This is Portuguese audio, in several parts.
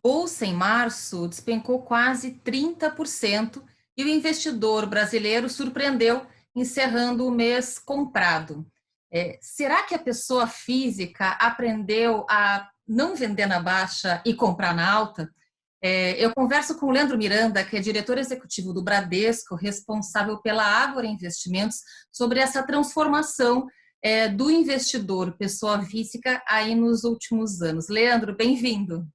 bolsa em março despencou quase 30% e o investidor brasileiro surpreendeu, encerrando o mês comprado. Será que a pessoa física aprendeu a não vender na baixa e comprar na alta? Eu converso com o Leandro Miranda, que é diretor executivo do Bradesco, responsável pela Ágora Investimentos, sobre essa transformação do investidor, pessoa física, aí nos últimos anos. Leandro, bem-vindo.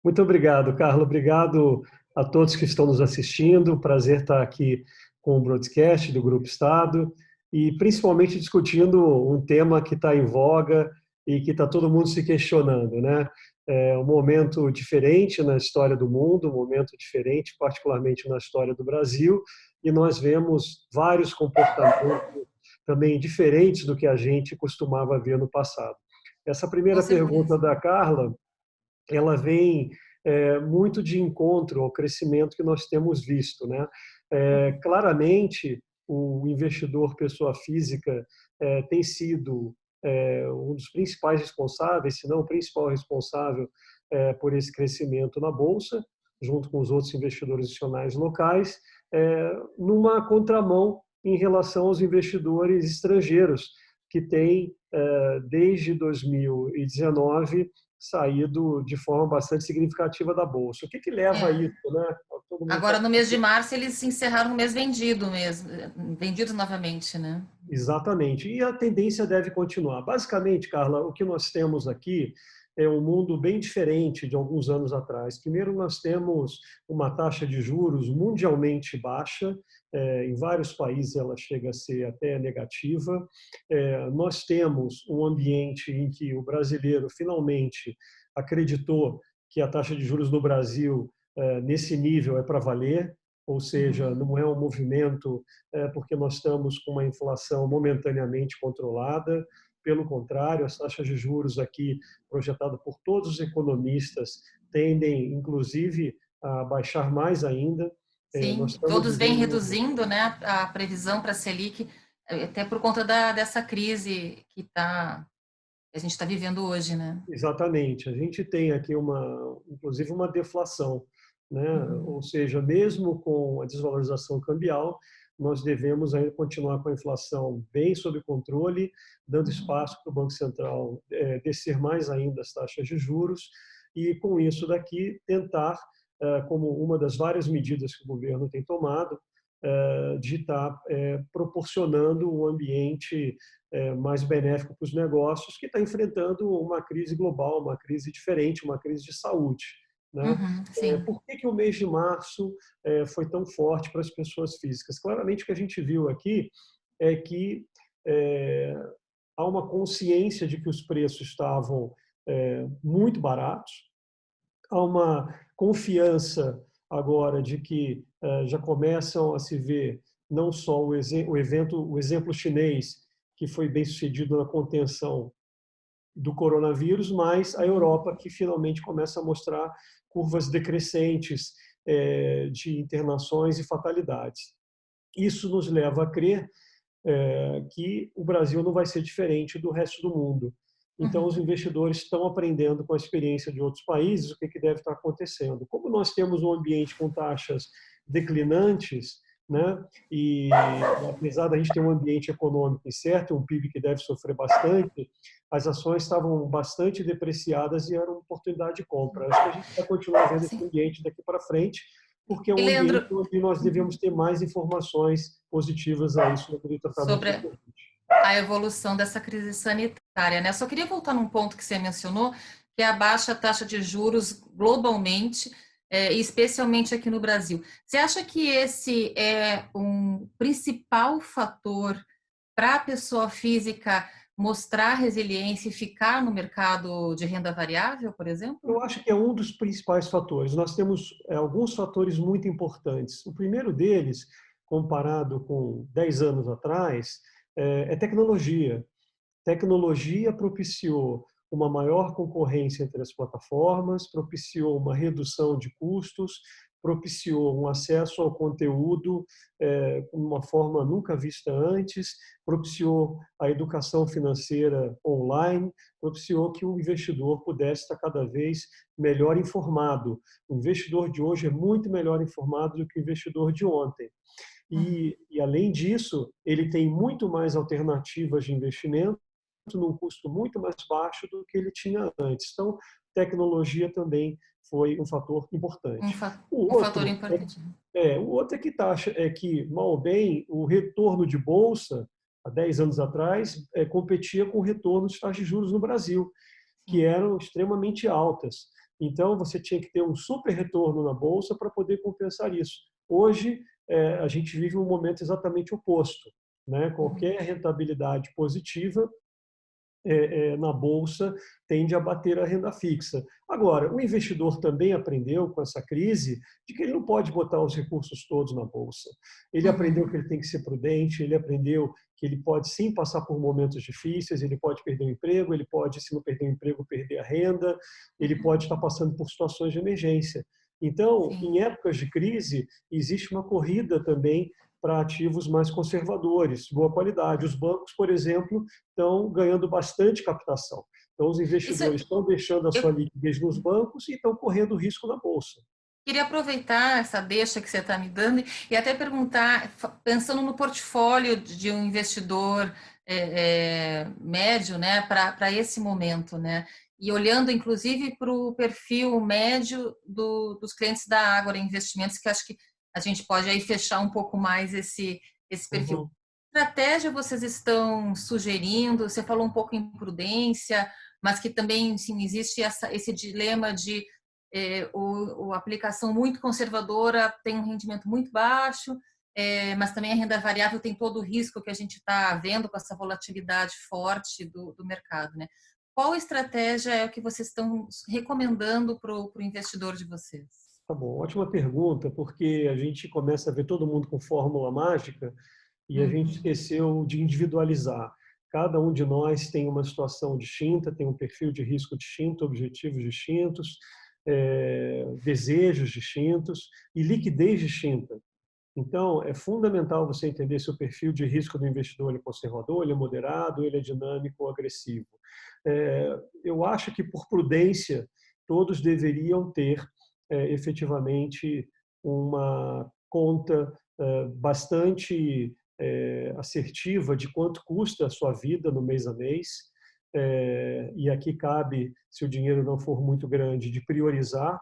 Muito obrigado, Carla. Obrigado a todos que estão nos assistindo. Prazer estar aqui com o broadcast do Grupo Estado e principalmente discutindo um tema que está em voga e que está todo mundo se questionando, né? É um momento diferente na história do mundo, um momento diferente, particularmente na história do Brasil, e nós vemos vários comportamentos também diferentes do que a gente costumava ver no passado. Essa Com primeira pergunta certeza. da Carla, ela vem muito de encontro ao crescimento que nós temos visto, né? Claramente, o investidor pessoa física tem sido um dos principais responsáveis, se não o principal responsável por esse crescimento na bolsa, junto com os outros investidores institucionais locais, numa contramão em relação aos investidores estrangeiros que têm desde 2019 saído de forma bastante significativa da bolsa. O que que leva a É. isso, né? Todo mundo está Agora, no mês de março, eles encerraram o mês vendido mesmo, vendido novamente, né? exatamente. E a tendência deve continuar. Basicamente, Carla, o que nós temos aqui é um mundo bem diferente de alguns anos atrás. Primeiro, nós temos uma taxa de juros mundialmente baixa, em vários países ela chega a ser até negativa. Nós temos um ambiente em que o brasileiro finalmente acreditou que a taxa de juros no Brasil, nesse nível, é para valer, ou seja, Uhum. não é um movimento porque nós estamos com uma inflação momentaneamente controlada. Pelo contrário, as taxas de juros aqui, projetadas por todos os economistas, tendem, inclusive, a baixar mais ainda. Nós Sim, estamos todos vêm vivendo. reduzindo, né, a previsão para a Selic, até por conta dessa crise que a gente está vivendo hoje, né? Exatamente. A gente tem aqui inclusive uma deflação, né? Uhum. Ou seja, mesmo com a desvalorização cambial, nós devemos ainda continuar com a inflação bem sob controle, dando Uhum. espaço para o Banco Central descer mais ainda as taxas de juros e, com isso daqui, tentar, como uma das várias medidas que o governo tem tomado, de estar proporcionando um ambiente mais benéfico para os negócios, que está enfrentando uma crise global, uma crise diferente, uma crise de saúde, né? Uhum, sim. Por que que o mês de março foi tão forte para as pessoas físicas? Claramente o que a gente viu aqui é que é, há uma consciência de que os preços estavam muito baratos, há uma confiança agora de que já começam a se ver não só o exemplo chinês, que foi bem sucedido na contenção do coronavírus, mas a Uhum. Europa que finalmente começa a mostrar curvas decrescentes de internações e fatalidades. Isso nos leva a crer que o Brasil não vai ser diferente do resto do mundo. Então, os Uhum. investidores estão aprendendo com a experiência de outros países o que que deve estar acontecendo. Como nós temos um ambiente com taxas declinantes, né, e apesar da gente ter um ambiente econômico incerto, um PIB que deve sofrer bastante, as ações estavam bastante depreciadas e era uma oportunidade de compra. Acho que a gente vai continuar vendo esse Sim. ambiente daqui para frente, porque é E um Leandro, ambiente onde nós devemos ter mais informações positivas aí sobre o tratamento sobre do Covid. a evolução dessa crise sanitária, né? Eu só queria voltar num ponto que você mencionou, que é a baixa taxa de juros globalmente, e especialmente aqui no Brasil. Você acha que esse é um principal fator para a pessoa física mostrar resiliência e ficar no mercado de renda variável, por exemplo? Eu acho que é um dos principais fatores. Nós temos alguns fatores muito importantes. O primeiro deles, comparado com 10 anos atrás, é tecnologia. Tecnologia propiciou uma maior concorrência entre as plataformas, propiciou uma redução de custos, propiciou um acesso ao conteúdo de uma forma nunca vista antes, propiciou a educação financeira online, propiciou que o investidor pudesse estar cada vez melhor informado. O investidor de hoje é muito melhor informado do que o investidor de ontem. Além disso, ele tem muito mais alternativas de investimento num custo muito mais baixo do que ele tinha antes. Então, tecnologia também foi um fator importante. Um fator importante. O outro é que taxa é que, mal ou bem, o retorno de bolsa, há 10 anos atrás, competia com o retorno de taxas de juros no Brasil, que eram extremamente altas. Então, você tinha que ter um super retorno na bolsa para poder compensar isso. Hoje, a gente vive um momento exatamente oposto, né? Qualquer rentabilidade positiva na bolsa tende a bater a renda fixa. Agora, o investidor também aprendeu com essa crise de que ele não pode botar os recursos todos na bolsa. Ele aprendeu que ele tem que ser prudente, ele aprendeu que ele pode sim passar por momentos difíceis, ele pode perder o emprego, ele pode, se não perder o emprego, perder a renda, ele pode estar passando por situações de emergência. Então, em épocas de crise, existe uma corrida também para ativos mais conservadores, de boa qualidade. Os bancos, por exemplo, estão ganhando bastante captação. Então, os investidores estão deixando a sua liquidez nos bancos e estão correndo risco na bolsa. Queria aproveitar essa deixa que você está me dando e até perguntar, pensando no portfólio de um investidor médio, né, para esse momento, né, e olhando inclusive para o perfil médio dos clientes da Ágora Investimentos, que acho que a gente pode aí fechar um pouco mais esse perfil. Que estratégia vocês estão sugerindo? Você falou um pouco em prudência, mas que também sim, existe esse dilema de a aplicação muito conservadora tem um rendimento muito baixo, mas também a renda variável tem todo o risco que a gente está vendo com essa volatilidade forte do mercado, né? Qual estratégia é o que vocês estão recomendando para o investidor de vocês? Tá bom, ótima pergunta, porque a gente começa a ver todo mundo com fórmula mágica e a gente esqueceu de individualizar. Cada um de nós tem uma situação distinta, tem um perfil de risco distinto, objetivos distintos, desejos distintos e liquidez distinta. Então, é fundamental você entender se o perfil de risco do investidor é conservador, ele é moderado, ele é dinâmico ou agressivo. Eu acho que, por prudência, todos deveriam ter efetivamente uma conta bastante assertiva de quanto custa a sua vida no mês a mês. E aqui cabe, se o dinheiro não for muito grande, de priorizar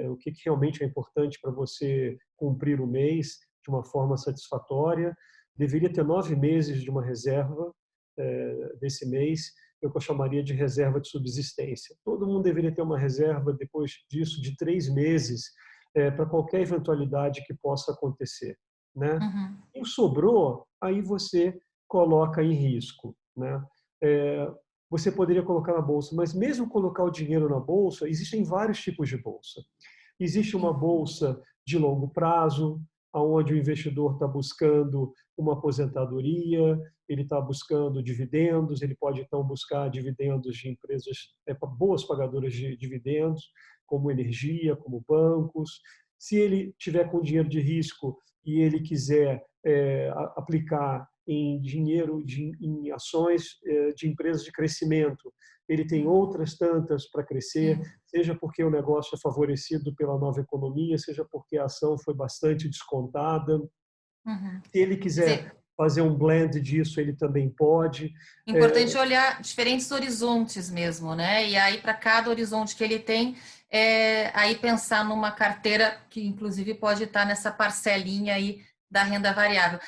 o que realmente é importante para você cumprir o mês de uma forma satisfatória. Deveria ter 9 meses de uma reserva desse mês, é o que eu chamaria de reserva de subsistência. Todo mundo deveria ter uma reserva, depois disso, de 3 meses para qualquer eventualidade que possa acontecer, né? E o sobrou, aí você coloca em risco, né? Você poderia colocar na bolsa, mas mesmo colocar o dinheiro na bolsa, existem vários tipos de bolsa. Existe uma bolsa de longo prazo, onde o investidor está buscando uma aposentadoria, ele está buscando dividendos, ele pode então buscar dividendos de empresas boas pagadoras de dividendos, como energia, como bancos. Se ele tiver com dinheiro de risco e ele quiser aplicar em dinheiro, em ações de empresas de crescimento, ele tem outras tantas para crescer, seja porque o negócio é favorecido pela nova economia, seja porque a ação foi bastante descontada. Se ele quiser fazer um blend disso, ele também pode. Importante olhar diferentes horizontes mesmo, né? E aí, para cada horizonte que ele tem, aí pensar numa carteira que, inclusive, pode estar nessa parcelinha aí da renda variável.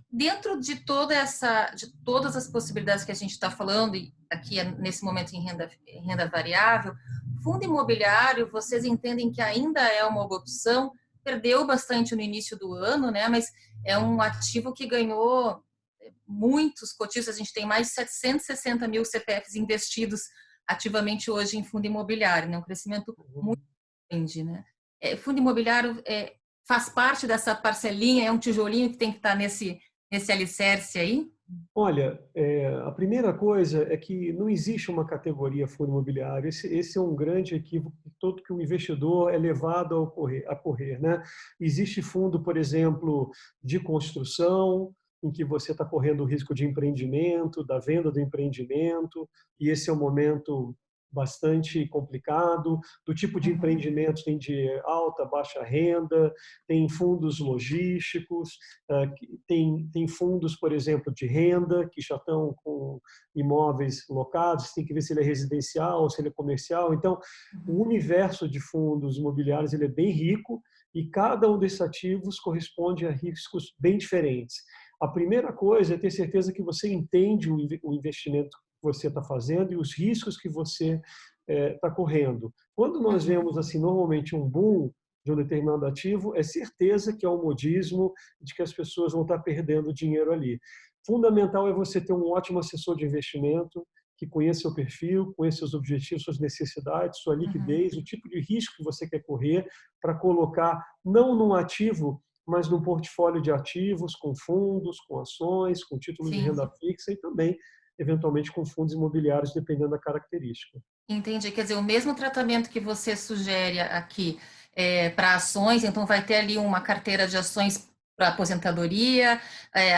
Dentro de de todas as possibilidades que a gente está falando, e aqui nesse momento em renda variável, fundo imobiliário, vocês entendem que ainda é uma opção, perdeu bastante no início do ano, né? Mas é um ativo que ganhou muitos cotistas, a gente tem mais de 760 mil CPFs investidos ativamente hoje em fundo imobiliário, né? Um crescimento muito grande, né? Fundo imobiliário faz parte dessa parcelinha, é um tijolinho que tem que estar nesse alicerce aí? Olha, a primeira coisa é que não existe uma categoria fundo imobiliário. Esse é um grande equívoco que todo que o investidor é levado a correr, né? Existe fundo, por exemplo, de construção, em que você está correndo o risco de empreendimento, da venda do empreendimento, e esse é um momento bastante complicado. Do tipo de Uhum. empreendimento tem de alta, baixa renda, tem fundos logísticos, tem fundos, por exemplo, de renda, que já estão com imóveis locados, tem que ver se ele é residencial ou se ele é comercial. Então, o Uhum. universo de fundos imobiliários ele é bem rico e cada um desses ativos corresponde a riscos bem diferentes. A primeira coisa é ter certeza que você entende o investimento que você está fazendo e os riscos que você está correndo. Quando nós Uhum. vemos assim normalmente um boom de um determinado ativo, é certeza que é um modismo de que as pessoas vão estar perdendo dinheiro ali. Fundamental é você ter um ótimo assessor de investimento que conheça seu perfil, conheça seus objetivos, suas necessidades, sua Uhum. liquidez, o tipo de risco que você quer correr para colocar não num ativo, mas num portfólio de ativos, com fundos, com ações, com títulos de Sim, renda fixa e também, eventualmente, com fundos imobiliários, dependendo da característica. entendi. Quer dizer, o mesmo tratamento que você sugere aqui para ações, então vai ter ali uma carteira de ações para aposentadoria,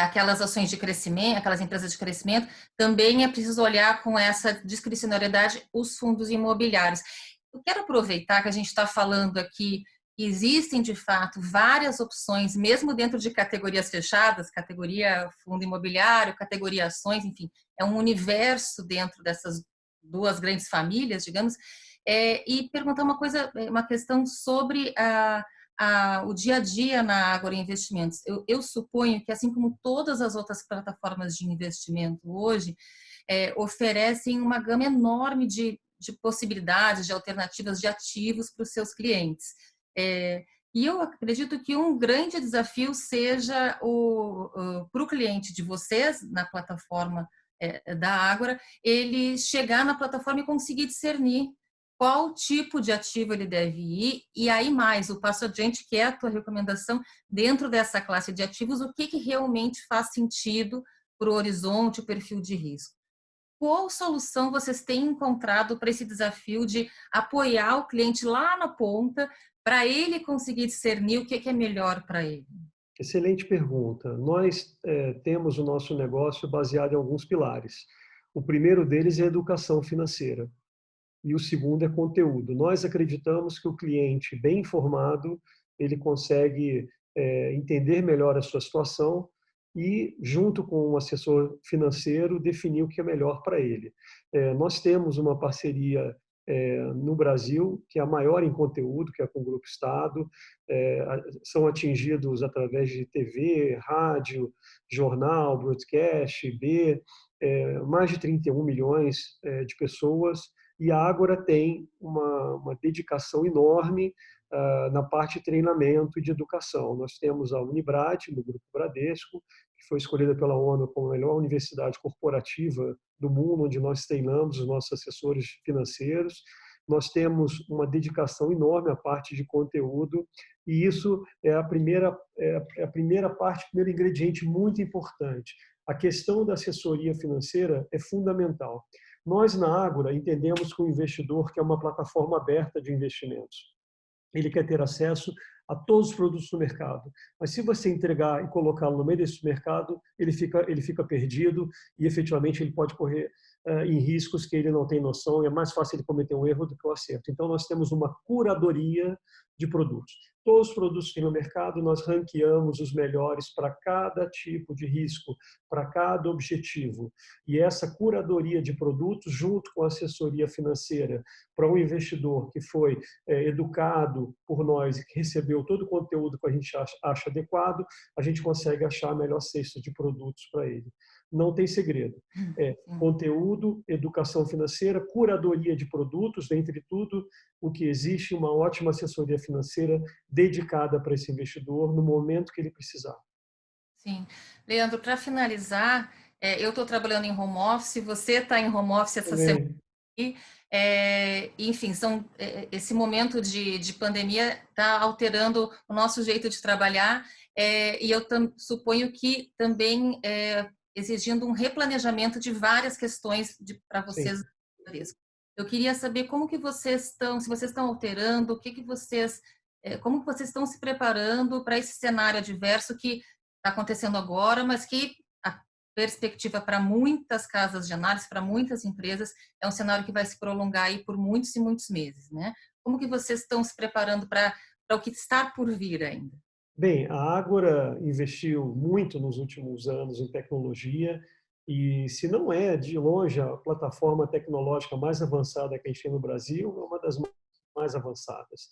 aquelas ações de crescimento, aquelas empresas de crescimento, também é preciso olhar com essa discricionariedade os fundos imobiliários. Eu quero aproveitar que a gente está falando aqui que existem, de fato, várias opções, mesmo dentro de categorias fechadas, categoria fundo imobiliário, categoria ações, enfim, é um universo dentro dessas duas grandes famílias, digamos, e perguntar uma coisa, uma questão sobre o dia a dia na agroinvestimentos. Eu suponho que, assim como todas as outras plataformas de investimento hoje, oferecem uma gama enorme de possibilidades, de alternativas de ativos para os seus clientes. E eu acredito que um grande desafio seja para o cliente de vocês, na plataforma da Ágora, ele chegar na plataforma e conseguir discernir qual tipo de ativo ele deve ir, e aí mais, o passo adiante, que é a tua recomendação, dentro dessa classe de ativos, o que realmente faz sentido para o horizonte, o perfil de risco. Qual solução vocês têm encontrado para esse desafio de apoiar o cliente lá na ponta, para ele conseguir discernir o que é melhor para ele? Excelente pergunta. Nós temos o nosso negócio baseado em alguns pilares. O primeiro deles é a educação financeira e o segundo é conteúdo. Nós acreditamos que o cliente bem informado, ele consegue entender melhor a sua situação e, junto com um assessor financeiro, definir o que é melhor para ele. Nós temos uma parceria no Brasil, que é a maior em conteúdo, que é com o Grupo Estado, são atingidos através de TV, rádio, jornal, broadcast, mais de 31 milhões de pessoas, e a Ágora tem uma dedicação enorme na parte de treinamento e de educação. Nós temos a Unibrad, no Grupo Bradesco, que foi escolhida pela ONU como a melhor universidade corporativa do mundo, onde nós treinamos os nossos assessores financeiros. Nós temos uma dedicação enorme à parte de conteúdo, e isso é a primeira parte, o primeiro ingrediente muito importante. A questão da assessoria financeira é fundamental. Nós, na Ágora, entendemos que o investidor quer uma plataforma aberta de investimentos. Ele quer ter acesso a todos os produtos do mercado. Mas se você entregar e colocá-lo no meio desse mercado, ele fica perdido e efetivamente ele pode correr em riscos que ele não tem noção, e é mais fácil ele cometer um erro do que o acerto. Então nós temos uma curadoria de produtos. Todos os produtos que tem no mercado, nós ranqueamos os melhores para cada tipo de risco, para cada objetivo. E essa curadoria de produtos, junto com a assessoria financeira para um investidor que foi educado por nós e que recebeu todo o conteúdo que a gente acha adequado, a gente consegue achar a melhor cesta de produtos para ele. Não tem segredo. Sim. Conteúdo, educação financeira, curadoria de produtos, dentre tudo o que existe, uma ótima assessoria financeira dedicada para esse investidor no momento que ele precisar. Sim. Leandro, para finalizar, eu estou trabalhando em home office, você está em home office essa semana. Também. Enfim, esse momento de pandemia está alterando o nosso jeito de trabalhar, e eu suponho que também exigindo um replanejamento de várias questões para Sim. vocês. Eu queria saber como que vocês estão, se vocês estão alterando, o que que vocês, como que vocês estão se preparando para esse cenário adverso que está acontecendo agora, mas que a perspectiva para muitas casas de análise, para muitas empresas, é um cenário que vai se prolongar aí por muitos e muitos meses, né? Como que vocês estão se preparando para o que está por vir ainda? Bem, a Ágora investiu muito nos últimos anos em tecnologia e, se não é de longe a plataforma tecnológica mais avançada que a gente tem no Brasil, é uma das mais avançadas.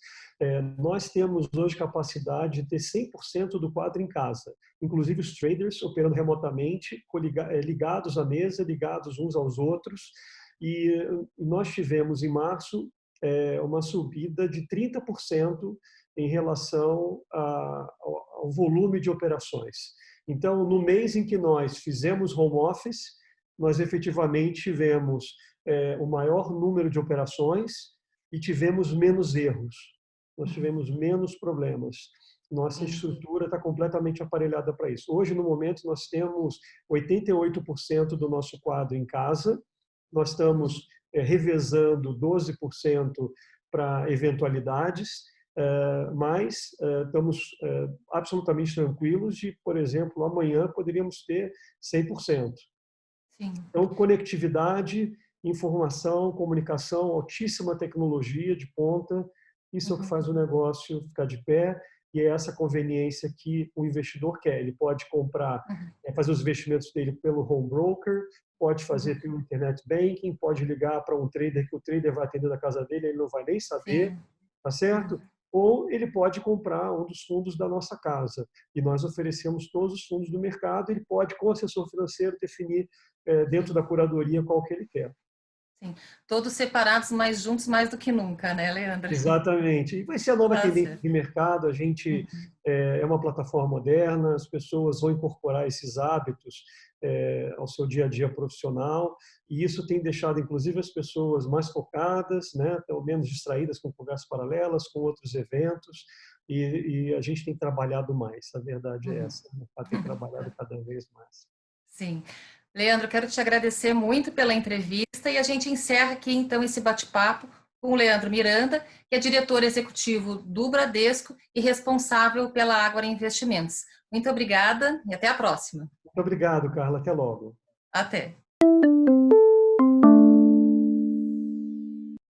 Nós temos hoje capacidade de ter 100% do quadro em casa, inclusive os traders operando remotamente, ligados à mesa, ligados uns aos outros. E nós tivemos em março uma subida de 30% em relação ao volume de operações. Então, no mês em que nós fizemos home office, nós efetivamente tivemos o maior número de operações e tivemos menos erros. Nós tivemos menos problemas. Nossa estrutura está completamente aparelhada para isso. Hoje, no momento, nós temos 88% do nosso quadro em casa. Nós estamos revezando 12% para eventualidades, mas estamos absolutamente tranquilos de, por exemplo, amanhã poderíamos ter 100%. Sim. Então, conectividade, informação, comunicação, altíssima tecnologia de ponta, isso é o que faz o negócio ficar de pé e é essa conveniência que o investidor quer. Ele pode comprar, fazer os investimentos dele pelo home broker, pode fazer pelo internet banking, pode ligar para um trader que o trader vai atender na casa dele, ele não vai nem saber, tá certo? Ou ele pode comprar um dos fundos da nossa casa. E nós oferecemos todos os fundos do mercado, ele pode, com o assessor financeiro, definir dentro da curadoria qual que ele quer. Sim, todos separados, mas juntos mais do que nunca, né, Leandro? Exatamente. E vai ser a nova tendência Certo. de mercado. A gente é uma plataforma moderna, as pessoas vão incorporar esses hábitos ao seu dia a dia profissional, e isso tem deixado, inclusive, as pessoas mais focadas, né, pelo menos distraídas com conversas paralelas, com outros eventos, e a gente tem trabalhado mais. A verdade é essa, né, para ter trabalhado cada vez mais. Sim. Leandro, quero te agradecer muito pela entrevista e a gente encerra aqui, então, esse bate-papo com o Leandro Miranda, que é diretor executivo do Bradesco e responsável pela Ágora Investimentos. Muito obrigada e até a próxima. Muito obrigado, Carla. Até logo. Até.